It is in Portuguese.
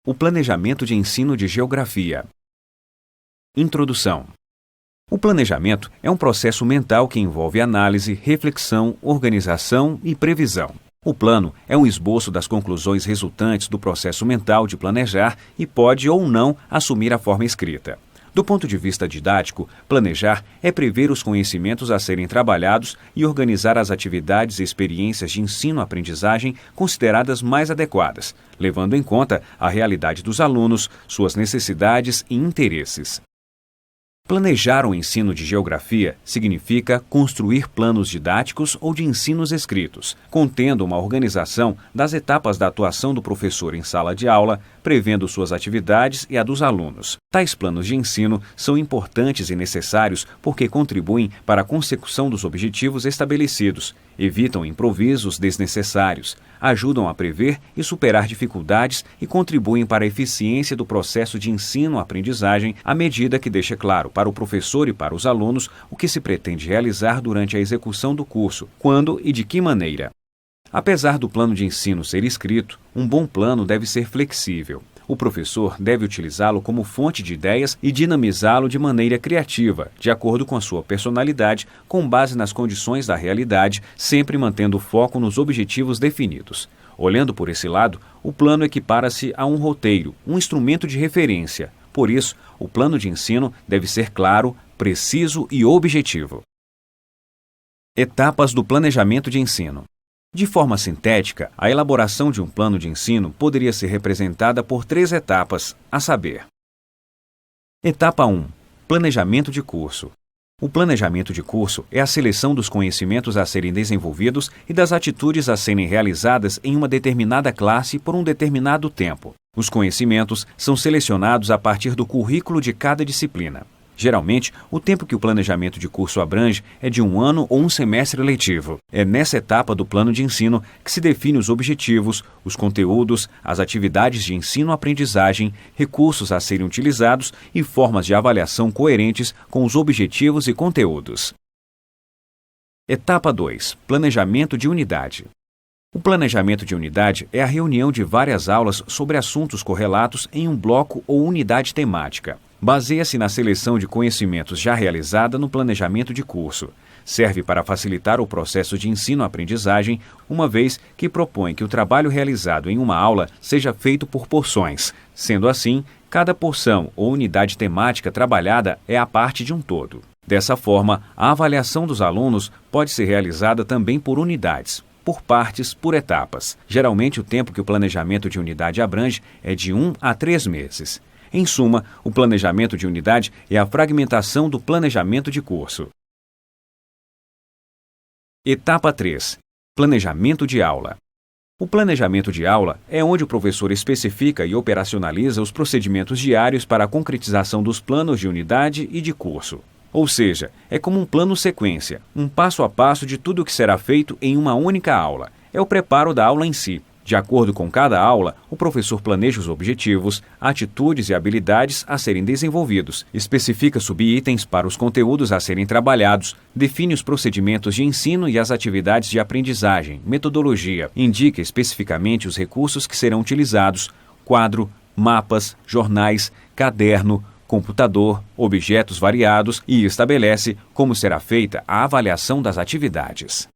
O planejamento de ensino de geografia. Introdução. O planejamento é um processo mental que envolve análise, reflexão, organização e previsão. O plano é um esboço das conclusões resultantes do processo mental de planejar e pode ou não assumir a forma escrita. Do ponto de vista didático, planejar é prever os conhecimentos a serem trabalhados e organizar as atividades e experiências de ensino-aprendizagem consideradas mais adequadas, levando em conta a realidade dos alunos, suas necessidades e interesses. Planejar o ensino de geografia significa construir planos didáticos ou de ensinos escritos, contendo uma organização das etapas da atuação do professor em sala de aula, prevendo suas atividades e a dos alunos. Tais planos de ensino são importantes e necessários porque contribuem para a consecução dos objetivos estabelecidos, evitam improvisos desnecessários, ajudam a prever e superar dificuldades e contribuem para a eficiência do processo de ensino-aprendizagem à medida que deixa claro para o professor e para os alunos o que se pretende realizar durante a execução do curso, quando e de que maneira. Apesar do plano de ensino ser escrito, um bom plano deve ser flexível. O professor deve utilizá-lo como fonte de ideias e dinamizá-lo de maneira criativa, de acordo com a sua personalidade, com base nas condições da realidade, sempre mantendo o foco nos objetivos definidos. Olhando por esse lado, o plano equipara-se a um roteiro, um instrumento de referência. Por isso, o plano de ensino deve ser claro, preciso e objetivo. Etapas do planejamento de ensino. De forma sintética, a elaboração de um plano de ensino poderia ser representada por 3 etapas, a saber: Etapa 1. Planejamento de curso. O planejamento de curso é a seleção dos conhecimentos a serem desenvolvidos e das atitudes a serem realizadas em uma determinada classe por um determinado tempo. Os conhecimentos são selecionados a partir do currículo de cada disciplina. Geralmente, o tempo que o planejamento de curso abrange é de 1 ano ou um semestre letivo. É nessa etapa do plano de ensino que se define os objetivos, os conteúdos, as atividades de ensino-aprendizagem, recursos a serem utilizados e formas de avaliação coerentes com os objetivos e conteúdos. Etapa 2. Planejamento de unidade. O planejamento de unidade é a reunião de várias aulas sobre assuntos correlatos em um bloco ou unidade temática. Baseia-se na seleção de conhecimentos já realizada no planejamento de curso. Serve para facilitar o processo de ensino-aprendizagem, uma vez que propõe que o trabalho realizado em uma aula seja feito por porções. Sendo assim, cada porção ou unidade temática trabalhada é a parte de um todo. Dessa forma, a avaliação dos alunos pode ser realizada também por unidades, por partes, por etapas. Geralmente, o tempo que o planejamento de unidade abrange é de 1 a 3 meses. Em suma, o planejamento de unidade é a fragmentação do planejamento de curso. Etapa 3. Planejamento de aula. O planejamento de aula é onde o professor especifica e operacionaliza os procedimentos diários para a concretização dos planos de unidade e de curso. Ou seja, é como um plano sequência, um passo a passo de tudo o que será feito em uma única aula. É o preparo da aula em si. De acordo com cada aula, o professor planeja os objetivos, atitudes e habilidades a serem desenvolvidos, especifica subitens para os conteúdos a serem trabalhados, define os procedimentos de ensino e as atividades de aprendizagem, metodologia, indica especificamente os recursos que serão utilizados, quadro, mapas, jornais, caderno, computador, objetos variados e estabelece como será feita a avaliação das atividades.